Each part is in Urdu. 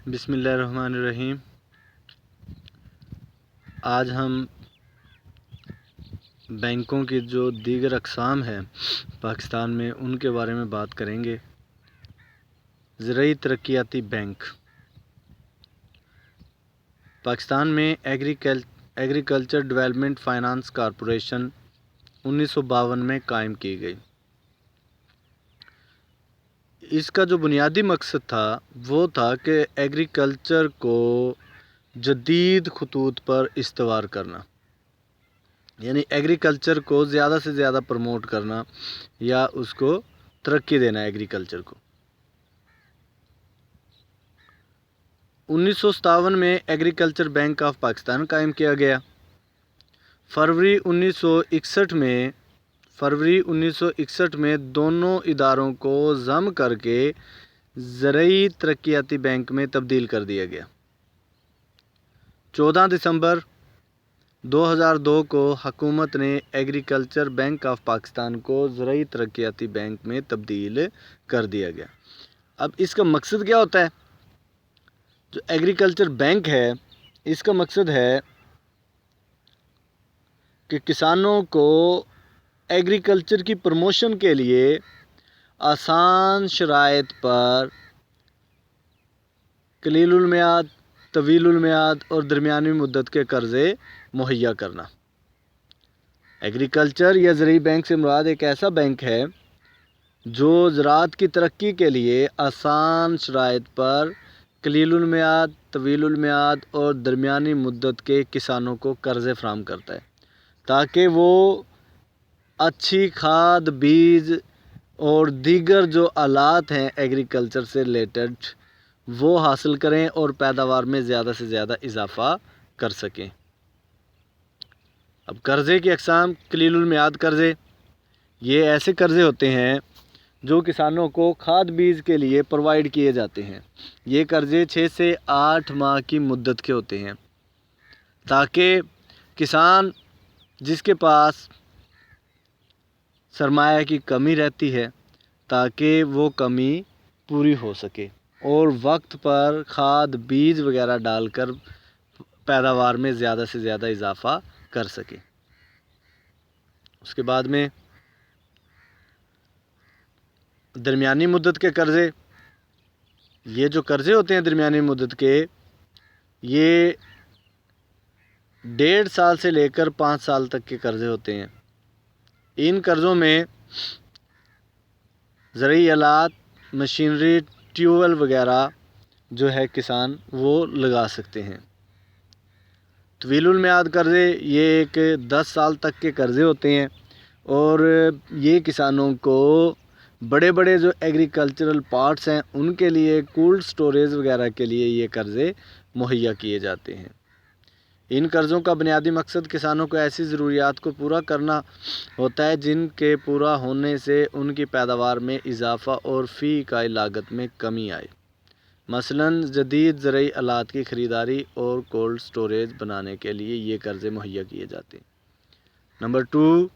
بسم اللہ الرحمن الرحیم۔ آج ہم بینکوں کی جو دیگر اقسام ہیں پاکستان میں ان کے بارے میں بات کریں گے۔ زرعی ترقیاتی بینک پاکستان میں ایگریکلچر ڈیولپمنٹ فائنانس کارپوریشن 1952 میں قائم کی گئی۔ اس کا جو بنیادی مقصد تھا وہ تھا کہ ایگریکلچر کو جدید خطوط پر استوار کرنا، یعنی ایگریکلچر کو زیادہ سے زیادہ پروموٹ کرنا یا اس کو ترقی دینا ایگریکلچر کو۔ 1957 میں ایگریکلچر بینک آف پاکستان قائم کیا گیا۔ فروری 1961 میں دونوں اداروں کو ضم کر کے زرعی ترقیاتی بینک میں تبدیل کر دیا گیا۔ 14 دسمبر 2002 کو حکومت نے ایگریکلچر بینک آف پاکستان کو زرعی ترقیاتی بینک میں تبدیل کر دیا گیا۔ اب اس کا مقصد کیا ہوتا ہے؟ جو ایگریکلچر بینک ہے اس کا مقصد ہے کہ کسانوں کو ایگریکلچر کی پروموشن کے لیے آسان شرائط پر قلیل المیعاد، طویل المیعاد اور درمیانی مدت کے قرضے مہیا کرنا۔ ایگریکلچر یا زرعی بینک سے مراد ایک ایسا بینک ہے جو زراعت کی ترقی کے لیے آسان شرائط پر قلیل المیعاد، طویل المیعاد اور درمیانی مدت کے کسانوں کو قرضے فراہم کرتا ہے تاکہ وہ اچھی کھاد، بیج اور دیگر جو آلات ہیں ایگریکلچر سے ریلیٹڈ وہ حاصل کریں اور پیداوار میں زیادہ سے زیادہ اضافہ کر سکیں۔ اب قرضے کی اقسام: قلیل المیعاد قرضے، یہ ایسے قرضے ہوتے ہیں جو کسانوں کو کھاد بیج کے لیے پرووائڈ کیے جاتے ہیں۔ یہ قرضے 6 سے 8 ماہ کی مدت کے ہوتے ہیں تاکہ کسان جس کے پاس سرمایہ کی کمی رہتی ہے تاکہ وہ کمی پوری ہو سکے اور وقت پر کھاد بیج وغیرہ ڈال کر پیداوار میں زیادہ سے زیادہ اضافہ کر سکے۔ اس کے بعد میں درمیانی مدت کے قرضے، یہ جو قرضے ہوتے ہیں درمیانی مدت کے، یہ 1.5 سال سے لے کر 5 سال تک کے قرضے ہوتے ہیں۔ ان قرضوں میں زرعی آلات، مشینری، ٹیوب ویل وغیرہ جو ہے کسان وہ لگا سکتے ہیں۔ طویل المیعاد قرضے، یہ 10 سال تک کے قرضے ہوتے ہیں اور یہ کسانوں کو بڑے بڑے جو ایگریکلچرل پارٹس ہیں ان کے لیے کولڈ سٹوریج وغیرہ کے لیے یہ قرضے مہیا کیے جاتے ہیں۔ ان قرضوں کا بنیادی مقصد کسانوں کو ایسی ضروریات کو پورا کرنا ہوتا ہے جن کے پورا ہونے سے ان کی پیداوار میں اضافہ اور فی اکائی لاگت میں کمی آئے۔ مثلاً جدید زرعی آلات کی خریداری اور کولڈ سٹوریج بنانے کے لیے یہ قرضے مہیا کیے جاتے ہیں۔ نمبر 2،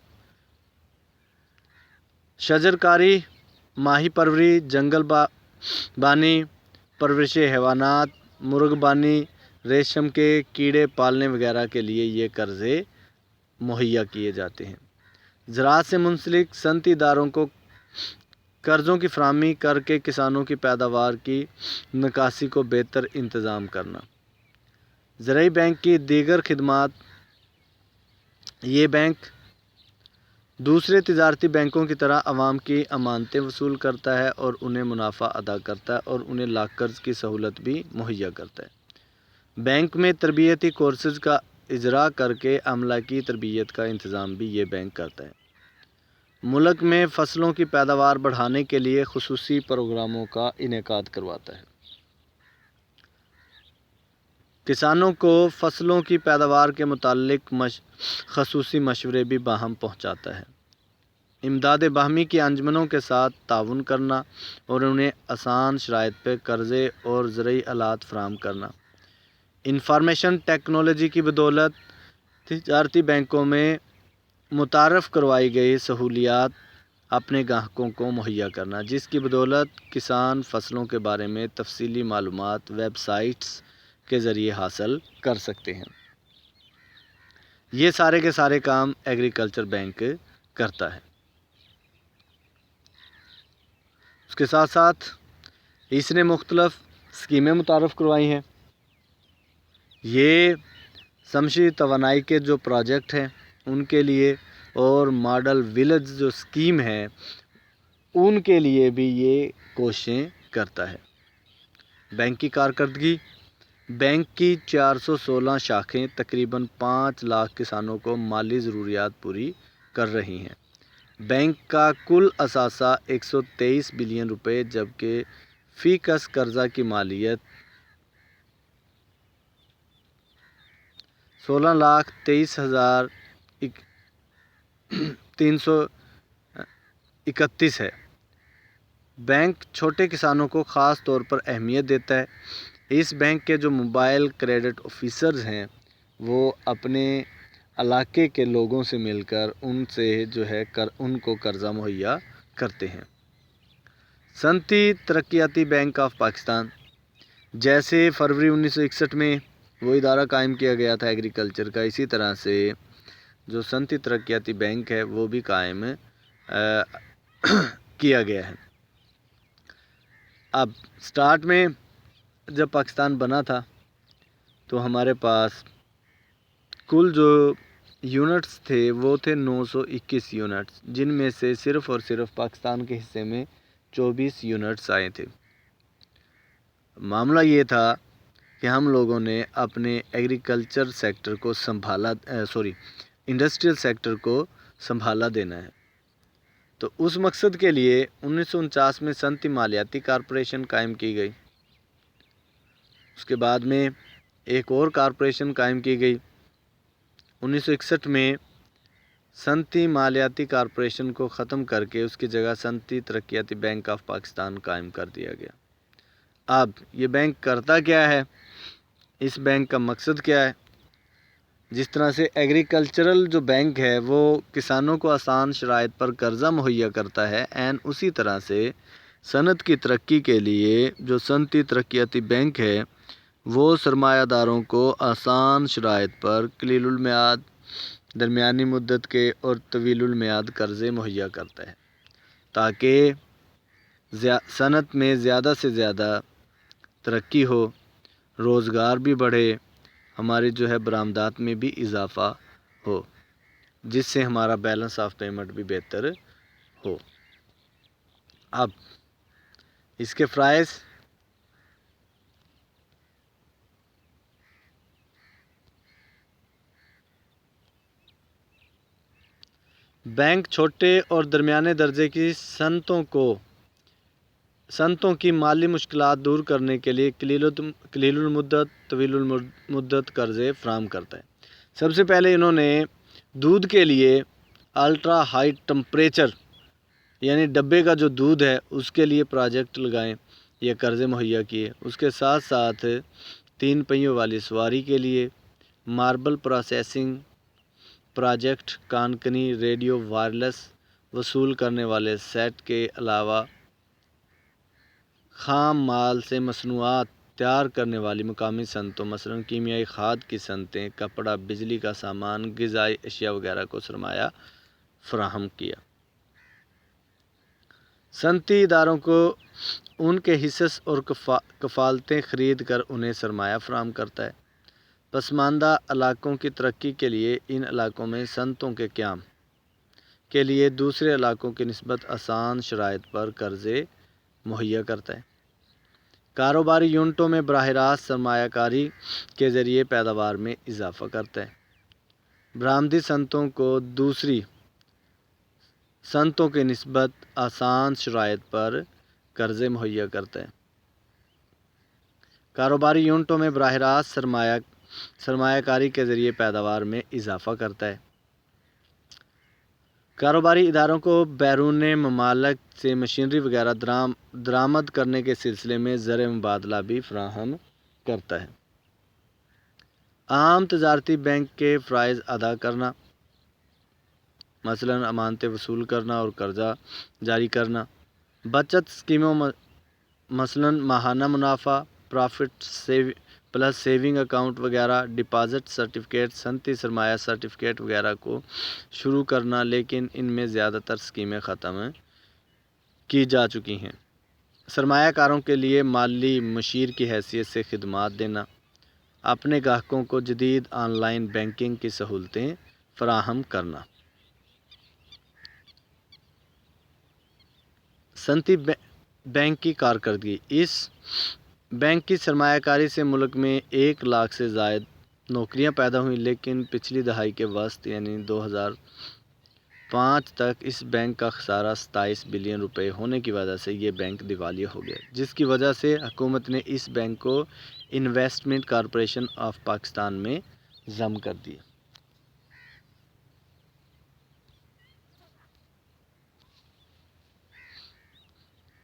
شجر کاری، ماہی پروری، جنگل بانی، پرورش حیوانات، مرغ بانی، ریشم کے کیڑے پالنے وغیرہ کے لیے یہ قرضے مہیا کیے جاتے ہیں۔ زراعت سے منسلک صنعتی اداروں کو قرضوں کی فراہمی کر کے کسانوں کی پیداوار کی نکاسی کو بہتر انتظام کرنا۔ زرعی بینک کی دیگر خدمات: یہ بینک دوسرے تجارتی بینکوں کی طرح عوام کی امانتیں وصول کرتا ہے اور انہیں منافع ادا کرتا ہے اور انہیں لاکرز کی سہولت بھی مہیا کرتا ہے۔ بینک میں تربیتی کورسز کا اجرا کر کے عملہ کی تربیت کا انتظام بھی یہ بینک کرتا ہے۔ ملک میں فصلوں کی پیداوار بڑھانے کے لیے خصوصی پروگراموں کا انعقاد کرواتا ہے۔ کسانوں کو فصلوں کی پیداوار کے متعلق خصوصی مشورے بھی باہم پہنچاتا ہے۔ امداد باہمی کی انجمنوں کے ساتھ تعاون کرنا اور انہیں آسان شرائط پہ قرضے اور زرعی آلات فراہم کرنا۔ انفارمیشن ٹیکنالوجی کی بدولت تجارتی بینکوں میں متعارف کروائی گئی سہولیات اپنے گاہکوں کو مہیا کرنا، جس کی بدولت کسان فصلوں کے بارے میں تفصیلی معلومات ویب سائٹس کے ذریعے حاصل کر سکتے ہیں۔ یہ سارے کے سارے کام ایگریکلچر بینک کرتا ہے۔ اس کے ساتھ ساتھ اس نے مختلف اسکیمیں متعارف کروائی ہیں۔ یہ شمسی توانائی کے جو پروجیکٹ ہیں ان کے لیے اور ماڈل ولیج جو اسکیم ہے ان کے لیے بھی یہ کوششیں کرتا ہے۔ بینک کی کارکردگی: بینک کی 416 شاخیں تقریباً 5 لاکھ کسانوں کو مالی ضروریات پوری کر رہی ہیں۔ بینک کا کل اثاثہ 123 بلین روپے جبکہ فی کس قرضہ کی مالیت 16,23,331 ہے۔ بینک چھوٹے کسانوں کو خاص طور پر اہمیت دیتا ہے۔ اس بینک کے جو موبائل کریڈٹ آفیسرز ہیں وہ اپنے علاقے کے لوگوں سے مل کر ان سے جو ہے ان کو قرضہ مہیا کرتے ہیں۔ صنعتی ترقیاتی بینک آف پاکستان: جیسے فروری 1961 میں وہ ادارہ قائم کیا گیا تھا ایگریکلچر کا، اسی طرح سے جو صنعتی ترقیاتی بینک ہے وہ بھی قائم کیا گیا ہے۔ اب سٹارٹ میں جب پاکستان بنا تھا تو ہمارے پاس کل جو یونٹس تھے وہ تھے 921 یونٹس، جن میں سے صرف اور صرف پاکستان کے حصے میں 24 یونٹس آئے تھے۔ معاملہ یہ تھا کہ ہم لوگوں نے اپنے ایگریکلچر سیکٹر کو انڈسٹریل سیکٹر کو سنبھالا دینا ہے۔ تو اس مقصد کے لیے 1949 میں صنعتی مالیاتی کارپوریشن قائم کی گئی۔ اس کے بعد میں ایک اور کارپوریشن قائم کی گئی۔ 1961 میں صنعتی مالیاتی کارپوریشن کو ختم کر کے اس کی جگہ صنعتی ترقیاتی بینک آف پاکستان قائم کر دیا گیا۔ اب یہ بینک کرتا کیا ہے؟ اس بینک کا مقصد کیا ہے؟ جس طرح سے ایگریکلچرل جو بینک ہے وہ کسانوں کو آسان شرائط پر قرضہ مہیا کرتا ہے، اسی طرح سے صنعت کی ترقی کے لیے جو صنعتی ترقیاتی بینک ہے وہ سرمایہ داروں کو آسان شرائط پر قلیل المیعاد، درمیانی مدت کے اور طویل المیعاد قرضے مہیا کرتا ہے تاکہ صنعت میں زیادہ سے زیادہ ترقی ہو، روزگار بھی بڑھے، ہماری جو ہے برآمدات میں بھی اضافہ ہو، جس سے ہمارا بیلنس آف پیمنٹ بھی بہتر ہو۔ اب اس کے فرائض: بینک چھوٹے اور درمیانے درجے کی صنعتوں کی مالی مشکلات دور کرنے کے لیے قلیل المدت، طویل المدت قرضے فراہم کرتا ہے۔ سب سے پہلے انہوں نے دودھ کے لیے الٹرا ہائی ٹمپریچر یعنی ڈبے کا جو دودھ ہے اس کے لیے پروجیکٹ لگائیں یا قرضے مہیا کیے۔ اس کے ساتھ ساتھ 3 پہیوں والی سواری کے لیے ماربل پروسیسنگ پروجیکٹ، کانکنی ریڈیو وائرلیس وصول کرنے والے سیٹ کے علاوہ خام مال سے مصنوعات تیار کرنے والی مقامی صنعتوں مثلاً کیمیائی کھاد کی صنعتیں، کپڑا، بجلی کا سامان، غذائی اشیاء وغیرہ کو سرمایہ فراہم کیا۔ صنعتی اداروں کو ان کے حصص اور کفالتیں خرید کر انہیں سرمایہ فراہم کرتا ہے۔ پسماندہ علاقوں کی ترقی کے لیے ان علاقوں میں صنعتوں کے قیام کے لیے دوسرے علاقوں کی نسبت آسان شرائط پر قرضے مہیا کرتا ہے۔ کاروباری یونٹوں میں براہ راست سرمایہ کاری کے ذریعے پیداوار میں اضافہ کرتا ہے۔ برآمدی صنعتوں کو دوسری صنعتوں کی نسبت آسان شرائط پر قرضے مہیا کرتا ہے۔ کاروباری یونٹوں میں براہ راست سرمایہ کاری کے ذریعے پیداوار میں اضافہ کرتا ہے۔ کاروباری اداروں کو بیرون ممالک سے مشینری وغیرہ درآمد کرنے کے سلسلے میں زر مبادلہ بھی فراہم کرتا ہے۔ عام تجارتی بینک کے فرائض ادا کرنا: مثلاً امانتیں وصول کرنا اور قرضہ جاری کرنا۔ بچت اسکیموں مثلاً ماہانہ منافع، پرافٹ پلس سیونگ اکاؤنٹ وغیرہ، ڈپازٹ سرٹیفکیٹ، صنعتی سرمایہ سرٹیفکیٹ وغیرہ کو شروع کرنا، لیکن ان میں زیادہ تر اسکیمیں ختم کی جا چکی ہیں۔ سرمایہ کاروں کے لیے مالی مشیر کی حیثیت سے خدمات دینا، اپنے گاہکوں کو جدید آن لائن بینکنگ کی سہولتیں فراہم کرنا۔ صنعتی بینک کی کارکردگی۔ اس بینک کی سرمایہ کاری سے ملک میں 1 لاکھ سے زائد نوکریاں پیدا ہوئیں، لیکن پچھلی دہائی کے وسط یعنی 2005 تک اس بینک کا خسارہ 27 بلین روپے ہونے کی وجہ سے یہ بینک دیوالیہ ہو گیا، جس کی وجہ سے حکومت نے اس بینک کو انویسٹمنٹ کارپوریشن آف پاکستان میں ضم کر دیا۔